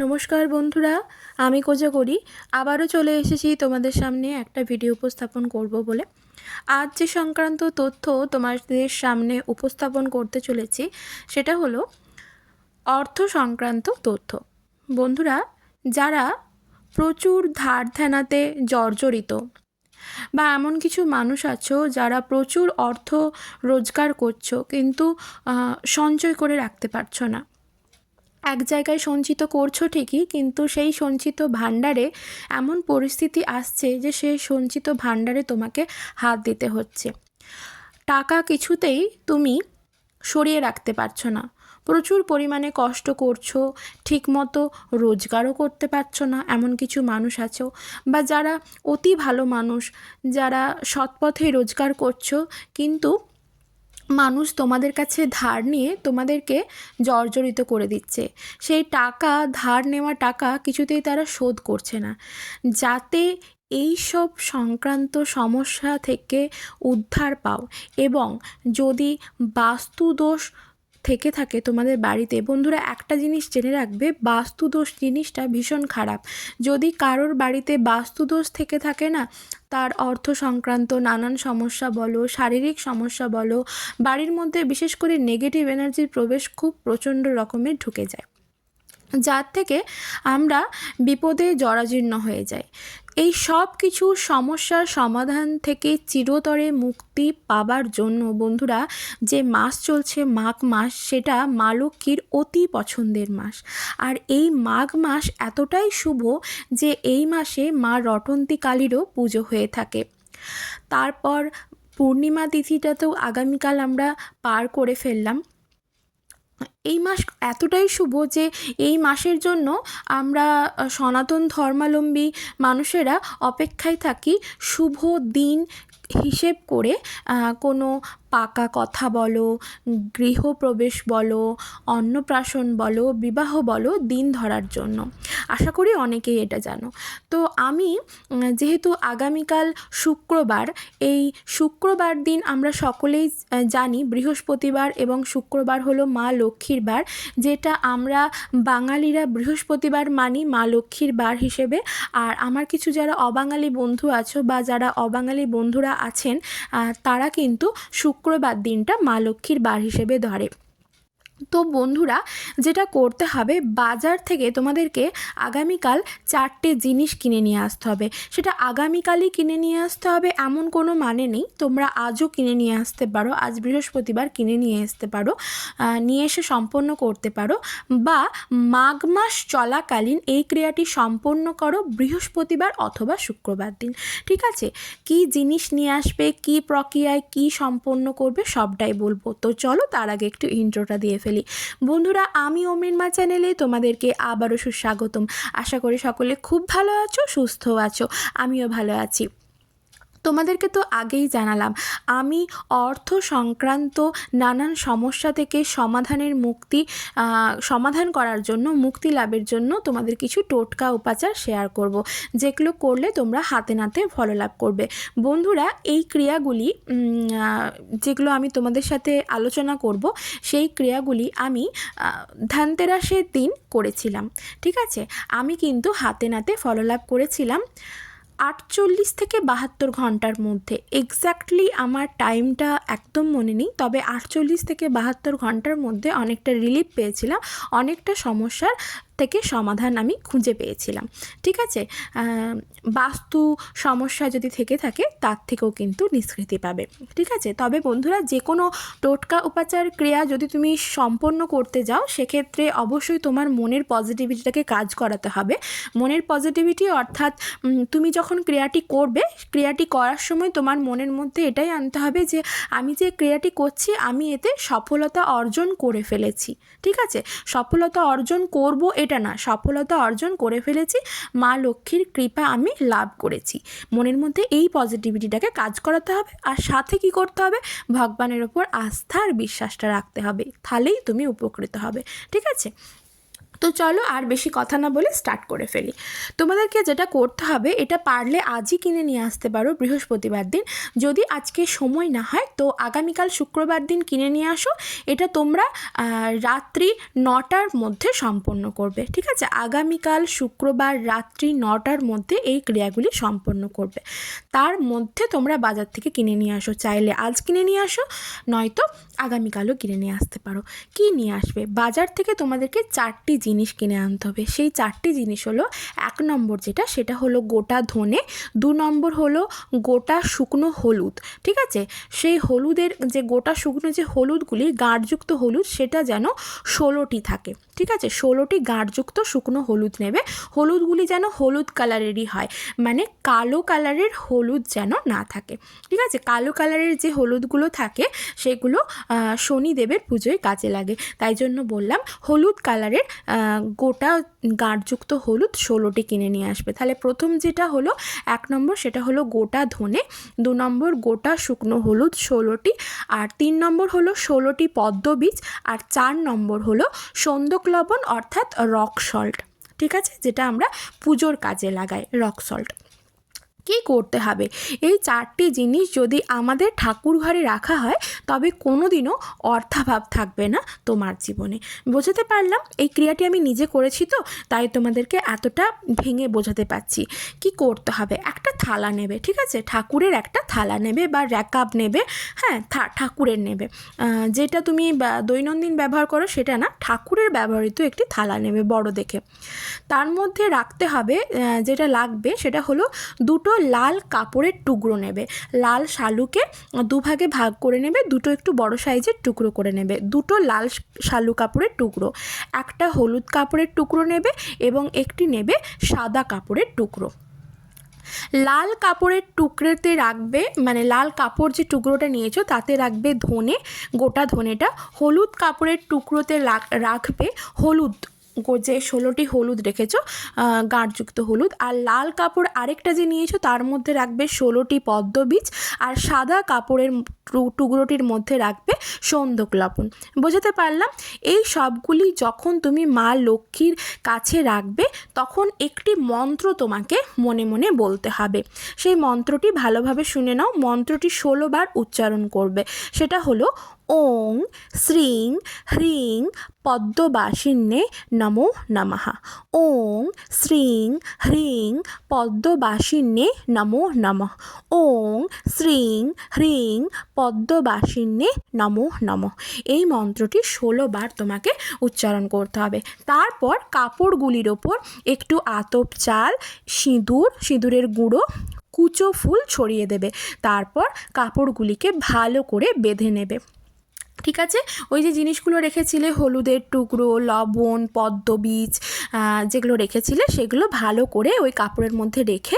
নমস্কার বন্ধুরা, আমি কোজাগরি আবারও চলে এসেছি তোমাদের সামনে একটা ভিডিও উপস্থাপন করব বলে। আজ যে সংক্রান্ত তথ্য তোমাদের সামনে উপস্থাপন করতে চলেছি সেটা হলো অর্থ সংক্রান্ত তথ্য। বন্ধুরা, যারা প্রচুর ধার দেনাতে জর্জরিত বা এমন কিছু মানুষ আছো যারা প্রচুর অর্থ রোজগার করছো কিন্তু সঞ্চয় করে রাখতে পারছো না, এক জায়গায় সঞ্চিত করছো ঠিকই, কিন্তু সেই সঞ্চিত ভাণ্ডারে এমন পরিস্থিতি আসছে যে সেই সঞ্চিত ভাণ্ডারে তোমাকে হাত দিতে হচ্ছে। টাকা কিছুতেই তুমি সরিয়ে রাখতে পারছো না, প্রচুর পরিমাণে কষ্ট করছো, ঠিকমতো রোজগারও করতে পারছো না এমন কিছু মানুষ আছো, বা যারা অতি ভালো মানুষ, যারা সৎপথে রোজগার করছো কিন্তু মানুষ তোমাদের কাছে ধার নিয়ে তোমাদেরকে জর্জরিত করে দিচ্ছে। সেই টাকা, ধার নেওয়া টাকা কিছুতেই তারা শোধ করছে না। যাতে এই সব সংক্রান্ত সমস্যা থেকে উদ্ধার পাও এবং যদি বাস্তুদোষ থেকে থাকে তোমাদের বাড়িতে, বন্ধুরা একটা জিনিস জেনে রাখবে, বাস্তুদোষ জিনিসটা ভীষণ খারাপ। যদি কারোর বাড়িতে বাস্তুদোষ থেকে থাকে না, তার অর্থ সংক্রান্ত নানান সমস্যা বলো, শারীরিক সমস্যা বলো, বাড়ির মধ্যে বিশেষ করে নেগেটিভ এনার্জির প্রবেশ খুব প্রচণ্ড রকমের ঢুকে যায়, যার থেকে আমরা বিপদে জরাজীর্ণ হয়ে যাই। এই সব কিছু সমস্যার সমাধান থেকে চিরতরে মুক্তি পাবার জন্য বন্ধুরা, যে মাস চলছে মাঘ মাস, সেটা মা লক্ষ্মীর অতি পছন্দের মাস। আর এই মাঘ মাস এতটাই শুভ যে এই মাসে মা রটন্তী কালীরও পুজো হয়ে থাকে। তারপর পূর্ণিমা তিথিটা তো আগামীকাল আমরা পার করে ফেললাম। এই মাস এতটাই শুভ যে এই মাসের জন্য আমরা সনাতন ধর্মাবলম্বী মানুষেরা অপেক্ষায় থাকি শুভ দিন হিসেব করে। কোনো পাকা কথা বলো, গৃহপ্রবেশ বলো, অন্নপ্রাশন বলো, বিবাহ বলো, দিন ধরার জন্য। আশা করি অনেকেই এটা জানো। তো আমি যেহেতু আগামীকাল শুক্রবার, এই শুক্রবার দিন আমরা সকলেই জানি বৃহস্পতিবার, এবং শুক্রবার হলো মা লক্ষ্মীর বার, যেটা আমরা বাঙালিরা বৃহস্পতিবার মানি মা লক্ষ্মীর বার হিসেবে। আর আমার কিছু যারা অবাঙালি বন্ধু আছো বা যারা অবাঙালি বন্ধুরা আছেন, তারা কিন্তু শুক্রবার দিনটা মা লক্ষ্মীর বার হিসেবে ধরে। তো বন্ধুরা, যেটা করতে হবে, বাজার থেকে তোমাদেরকে আগামীকাল 4টে জিনিস কিনে নিয়ে আসতে হবে। সেটা আগামীকালই কিনে নিয়ে আসতে হবে এমন কোনো মানে নেই, তোমরা আজও কিনে নিয়ে আসতে পারো, আজ বৃহস্পতিবার কিনে নিয়ে আসতে পারো, নিয়ে এসে সম্পন্ন করতে পারো, বা মাঘ মাস চলাকালীন এই ক্রিয়াটি সম্পন্ন করো বৃহস্পতিবার অথবা শুক্রবার দিন। ঠিক আছে? কি জিনিস নিয়ে আসবে, কি প্রক্রিয়ায় কি সম্পন্ন করবে, সবটাই বলবো। তো চলো তার আগে একটু ইন্ট্রোটা দিয়ে ফেলি। বন্ধুরা, আমি ওমের মা চ্যানেলে তোমাদেরকে আবারও সুস্বাগতম। আশা করি সকলে খুব ভালো আছো, সুস্থ আছো, আমিও ভালো আছি। তোমাদেরকে তো আগেই জানালাম, আমি অর্থ সংক্রান্ত নানান সমস্যা থেকে সমাধান করার জন্য, মুক্তি লাভের জন্য তোমাদের কিছু টোটকা উপাচার শেয়ার করব, যেগুলো করলে তোমরা হাতে নাতে ফল লাভ করবে। বন্ধুরা, এই ক্রিয়াগুলি যেগুলো আমি তোমাদের সাথে আলোচনা করব, সেই ক্রিয়াগুলি আমি ধনতেরাসের দিন করেছিলাম। ঠিক আছে? আমি কিন্তু হাতে নাতে ফল লাভ করেছিলাম 48 থেকে 72 ঘন্টার মধ্যে। এক্স্যাক্টলি আমার টাইমটা একদম মনে নেই, তবে 48 থেকে 72 ঘন্টার মধ্যে অনেকটা রিলিফ পেয়েছিলাম, অনেকটা সমস্যার থেকে সমাধান আমি খুঁজে পেয়েছিলাম। ঠিক আছে? বাস্তু সমস্যা যদি থেকে থাকে তার থেকেও কিন্তু নিষ্কৃতি পাবে। ঠিক আছে? তবে বন্ধুরা, যে কোনো টোটকা উপাচার ক্রিয়া যদি তুমি সম্পন্ন করতে যাও, সেক্ষেত্রে অবশ্যই তোমার মনের পজিটিভিটিটাকে কাজ করাতে হবে। মনের পজিটিভিটি অর্থাৎ তুমি যখন ক্রিয়াটি করবে, ক্রিয়াটি করার সময় তোমার মনের মধ্যে এটাই আনতে হবে যে আমি যে ক্রিয়াটি করছি, আমি এতে সফলতা অর্জন করে ফেলেছি। ঠিক আছে? সফলতা অর্জন করব এটা না, সফলতা অর্জন করে ফেলেছি, মা লক্ষ্মীর কৃপা আমি লাভ করেছি। মনের মধ্যে এই পজিটিভিটিটাকে কাজ করাতে হবে। আর সাথে কি করতে হবে? ভগবানের ওপর আস্থা আর বিশ্বাসটা রাখতে হবে, তাহলেই তুমি উপকৃত হবে। ঠিক আছে? তো চলো আর বেশি কথা না বলে স্টার্ট করে ফেলি। তোমাদেরকে যেটা করতে হবে, এটা পারলে আজই কিনে নিয়ে আসতে পারো বৃহস্পতিবার দিন। যদি আজকে সময় না হয় তো আগামীকাল শুক্রবার দিন কিনে নিয়ে আসো। এটা তোমরা রাত্রি 9টার মধ্যে সম্পন্ন করবে, ঠিক আছে? আগামীকাল শুক্রবার রাত্রি 9টার মধ্যে এই ক্রিয়াগুলি সম্পন্ন করবে। তার মধ্যে তোমরা বাজার থেকে কিনে নিয়ে আসো, চাইলে আজ কিনে নিয়ে আসো, নয়তো আগামীকালও কিনে নিয়ে আসতে পারো। কি নিয়ে আসবে? বাজার থেকে তোমাদেরকে 4টি জিনিস কিনে আনতে হবে। সেই 4টি জিনিস হলো, 1 নম্বর যেটা, সেটা হলো গোটা ধনে, 2 নম্বর হলো গোটা শুকনো হলুদ, ঠিক আছে? সেই হলুদের যে গোটা শুকনো যে হলুদগুলি, গাঁটযুক্ত হলুদ, সেটা যেন 16টি থাকে, ঠিক আছে? 16টি গাঁটযুক্ত শুকনো হলুদ নেবে। হলুদগুলি যেন হলুদ কালারেরই হয়, মানে কালো কালারের হলুদ যেন না থাকে, ঠিক আছে? কালো কালারের যে হলুদগুলো থাকে সেগুলো শনিদেবের পুজোয় কাজে লাগে, তাই জন্য বললাম হলুদ কালারের গোটা গাঁটযুক্ত হলুদ 16টি কিনে নিয়ে আসবে। তাহলে প্রথম যেটা হলো 1 নম্বর, সেটা হলো গোটা ধনে, 2 নম্বর গোটা শুকনো হলুদ 16টি, আর 3 নম্বর হলো 16টি পদ্ম বীজ, আর 4 নম্বর হলো সন্দক লবণ অর্থাৎ রক সল্ট, ঠিক আছে? যেটা আমরা পুজোর কাজে লাগাই, রক সল্ট। কী করতে হবে? এই 4টি জিনিস যদি আমাদের ঠাকুর ঘরে রাখা হয় তবে কোনো দিনও অর্থাভাব থাকবে না তোমার জীবনে। বোঝাতে পারলাম? এই ক্রিয়াটি আমি নিজে করেছি তো, তাই তোমাদেরকে এতটা ভেঙে বোঝাতে পারছি। কি করতে হবে? একটা থালা নেবে, ঠিক আছে? ঠাকুরের একটা থালা নেবে বা র্যাকাব নেবে, হ্যাঁ ঠাকুরের নেবে, যেটা তুমি দৈনন্দিন ব্যবহার করো সেটা না, ঠাকুরের ব্যবহৃত একটি থালা নেবে বড় দেখে। তার মধ্যে রাখতে হবে, যেটা লাগবে সেটা হলো 2টো লাল কাপড়ের টুকরো নেবে। লাল শালুকে 2 ভাগে ভাগ করে নেবে, 2টো একটু বড় সাইজের টুকরো করে নেবে। 2টো লাল শালু কাপড়ের টুকরো, একটা হলুদ কাপড়ের টুকরো নেবে এবং একটি নেবে সাদা কাপড়ের টুকরো। লাল কাপড়ের টুকরোতে রাখবে, মানে লাল কাপড় যে টুকরোটা নিয়েছো তাতে রাখবে ধনে, গোটা ধনেটা। হলুদ কাপড়ের টুকরোতে রাখবে হলুদ, যে 16টি হলুদ রেখেছো, গাঁটযুক্ত হলুদ। আর লাল কাপড় আরেকটা যে নিয়েছো তার মধ্যে রাখবে 16টি পদ্ম বীজ, আর সাদা কাপড়ের টুকরোটির মধ্যে রাখবে সন্দক লবণ। বোঝাতে পারলাম? এই সবগুলি যখন তুমি মা লক্ষ্মীর কাছে রাখবে তখন একটি মন্ত্র তোমাকে মনে মনে বলতে হবে। সেই মন্ত্রটি ভালোভাবে শুনে নাও। মন্ত্রটি 16 বার উচ্চারণ করবে। সেটা হলো ওং শ্রীং হ্রিং পদ্মবাসিন্যে নমো নমঃ। ওং শ্রীং হ্রিং পদ্মবাসিন্যে নমো নমঃ। ওং শ্রীং হ্রিং পদ্মবাসিন্যে নমো নমঃ। এই মন্ত্রটি 16 বার তোমাকে উচ্চারণ করতে হবে। তারপর কাপড়গুলির ওপর একটু আতপ চাল, সিঁদুরের গুঁড়ো, কুচো ফুল ছড়িয়ে দেবে। তারপর কাপড়গুলিকে ভালো করে বেঁধে নেবে, ঠিক আছে? ওই যে জিনিসগুলো রেখেছিলে, হলুদের টুকরো, লবণ, পদ্ম বীজ, যেগুলো রেখেছিলে সেগুলো ভালো করে ওই কাপড়ের মধ্যে রেখে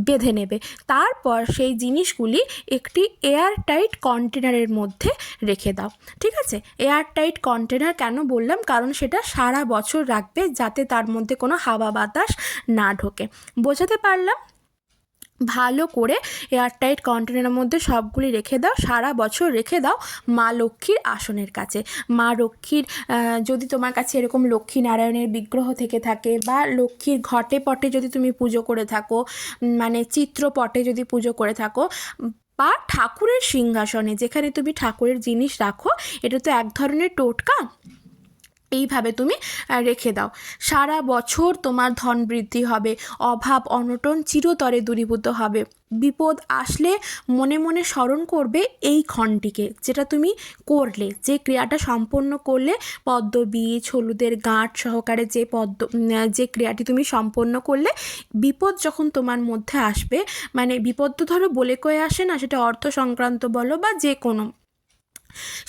বেঁধে নেবে। তারপর সেই জিনিসগুলি একটি এয়ারটাইট কন্টেনারের মধ্যে রেখে দাও, ঠিক আছে? এয়ারটাইট কন্টেনার কেন বললাম? কারণ সেটা সারা বছর রাখবে, যাতে তার মধ্যে কোনো হাওয়া বাতাস না ঢোকে। বোঝাতে পারলাম? ভালো করে এয়ারটাইট কন্টেনারের মধ্যে সবগুলি রেখে দাও, সারা বছর রেখে দাও মা লক্ষ্মীর আসনের কাছে। মা লক্ষ্মীর, যদি তোমার কাছে এরকম লক্ষ্মী নারায়ণের বিগ্রহ থেকে থাকে, বা লক্ষ্মীর ঘটে পটে যদি তুমি পুজো করে থাকো, মানে চিত্রপটে যদি পুজো করে থাকো, বা ঠাকুরের সিংহাসনে যেখানে তুমি ঠাকুরের জিনিস রাখো, এটা তো এক ধরনের টোটকা, এইভাবে তুমি রেখে দাও। সারা বছর তোমার ধন বৃদ্ধি হবে, অভাব অনটন চিরতরে দূরীভূত হবে। বিপদ আসলে মনে মনে স্মরণ করবে এই ক্ষণটিকে, যেটা তুমি করলে, যে ক্রিয়াটা সম্পন্ন করলে, পদ্ম বীজ হলুদের গাঁট সহকারে যে ক্রিয়াটি তুমি সম্পন্ন করলে, বিপদ যখন তোমার মধ্যে আসবে, মানে বিপদ তো ধরো বলে কয়ে আসে না, সেটা অর্থ সংক্রান্ত বলো বা যে কোনো,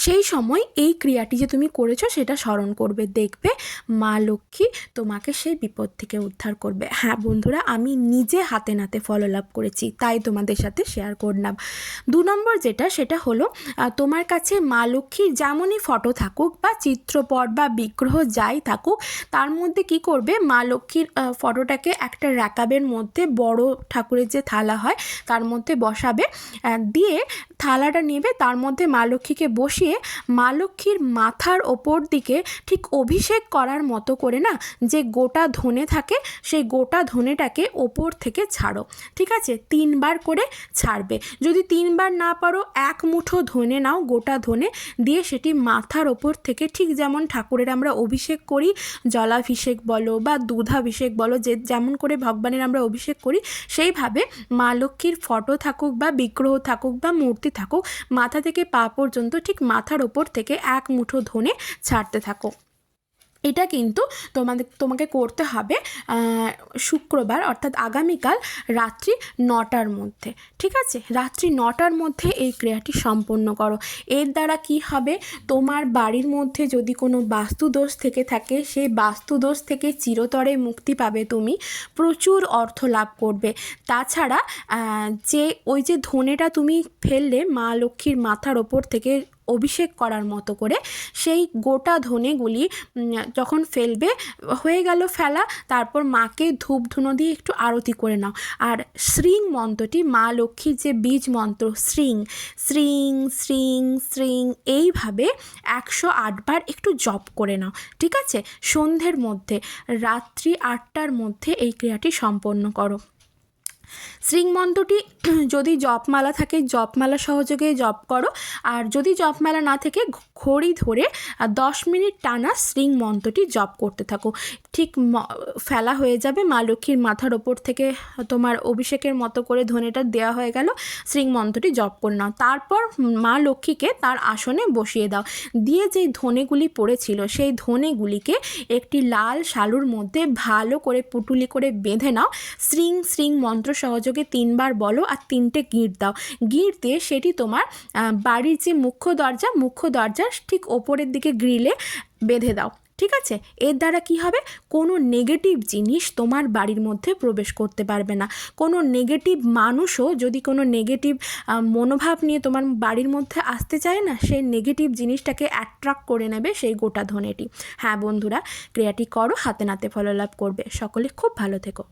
সেই সময় এই ক্রিয়াটি যে তুমি করেছো সেটা স্মরণ করবে, দেখবে মা লক্ষ্মী তোমাকে সেই বিপদ থেকে উদ্ধার করবে। হ্যাঁ বন্ধুরা, আমি নিজে হাতে নাতে ফললাভ করেছি, তাই তোমাদের সাথে শেয়ার করলাম। 2 নম্বর যেটা, সেটা হলো তোমার কাছে মা লক্ষ্মীর যেমনই ফটো থাকুক বা চিত্রপট বা বিগ্রহ যাই থাকুক, তার মধ্যে কি করবে, মা লক্ষ্মীর ফটোটাকে একটা র্যাকাবের মধ্যে, বড় ঠাকুরের যে থালা হয় তার মধ্যে বসাবে, দিয়ে থালাটা নেবে, তার মধ্যে মা লক্ষ্মীকে বসিয়ে মা লক্ষ্মীর মাথার ওপর দিকে ঠিক অভিষেক করার মতো করে না যে গোটা ধনে থাকে সেই গোটা ধনেটাকে ওপর থেকে ছাড়ো। ঠিক আছে, 3 বার করে ছাড়বে। যদি 3 বার না পারো 1 মুঠো ধনে নাও, গোটা ধনে দিয়ে সেটি মাথার ওপর থেকে ঠিক যেমন ঠাকুরের আমরা অভিষেক করি, জলাভিষেক বলো বা দুধাভিষেক বলো, যে যেমন করে ভগবানের আমরা অভিষেক করি সেইভাবে মা লক্ষ্মীর ফটো থাকুক বা বিগ্রহ থাকুক বা মূর্তি থাকুক, মাথা থেকে পা পর্যন্ত ঠিক মাথার ওপর থেকে 1 মুঠো ধনে ছাড়তে থাকো। এটা কিন্তু তোমাকে করতে হবে শুক্রবার অর্থাৎ আগামীকাল রাত্রি 9টার মধ্যে। ঠিক আছে, রাত্রি 9টার মধ্যে এই ক্রিয়াটি সম্পন্ন করো। এর দ্বারা কি হবে, তোমার বাড়ির মধ্যে যদি কোনো বাস্তুদোষ থেকে থাকে সেই বাস্তুদোষ থেকে চিরতরে মুক্তি পাবে, তুমি প্রচুর অর্থ লাভ করবে। তাছাড়া যে ওই যে ধনেটা তুমি ফেললে মা লক্ষ্মীর মাথার ওপর থেকে অভিষেক করার মতো করে, সেই গোটা ধনেগুলি যখন ফেলবে, হয়ে গেল ফেলা, তারপর মাকে ধূপ ধুনো দিয়ে একটু আরতি করে নাও। আর শ্রীং মন্ত্রটি, মা লক্ষ্মীর যে বীজ মন্ত্র শ্রীং শ্রীং শ্রীং শ্রীং, এইভাবে 108 বার একটু জপ করে নাও। ঠিক আছে, সন্ধ্যের মধ্যে রাত্রি 8টার মধ্যে এই ক্রিয়াটি সম্পন্ন করো। শ্রীং মন্ত্রটি যদি জপমালা থাকে জপমালা সহযোগে জপ করো, আর যদি জপমালা না থাকে ঘড়ি ধরে 10 মিনিট টানা শ্রীং মন্ত্রটি জপ করতে থাকো। ঠিক ফেলা হয়ে যাবে, মা লক্ষ্মীর মাথার ওপর থেকে তোমার অভিষেকের মতো করে ধনেটা দেওয়া হয়ে গেল, শ্রীং মন্ত্রটি জপ করে নাও। তারপর মা লক্ষ্মীকে তার আসনে বসিয়ে দাও, দিয়ে যেই ধনেগুলি পড়েছিল সেই ধনেগুলিকে একটি লাল শালুর মধ্যে ভালো করে পুটুলি করে বেঁধে নাও। শ্রীং শ্রীং মন্ত্র সহযোগে 3 বার বলো আর 3টে গিঁট দাও। গিঁট দিয়ে সেটি তোমার বাড়ির যে মুখ্য দরজার ঠিক ওপরের দিকে গ্রিলে বেঁধে দাও। ঠিক আছে, এর দ্বারা কি হবে, কোনো নেগেটিভ জিনিস তোমার বাড়ির মধ্যে প্রবেশ করতে পারবে না। কোনো নেগেটিভ মানুষও যদি কোনো নেগেটিভ মনোভাব নিয়ে তোমার বাড়ির মধ্যে আসতে চায় না, সেই নেগেটিভ জিনিসটাকে অ্যাট্রাক্ট করে নেবে সেই গোটা ধনেটি। হ্যাঁ বন্ধুরা, ক্রিয়াটি করো, হাতে নাতে ফললাভ করবে। সকলে খুব ভালো থেকো।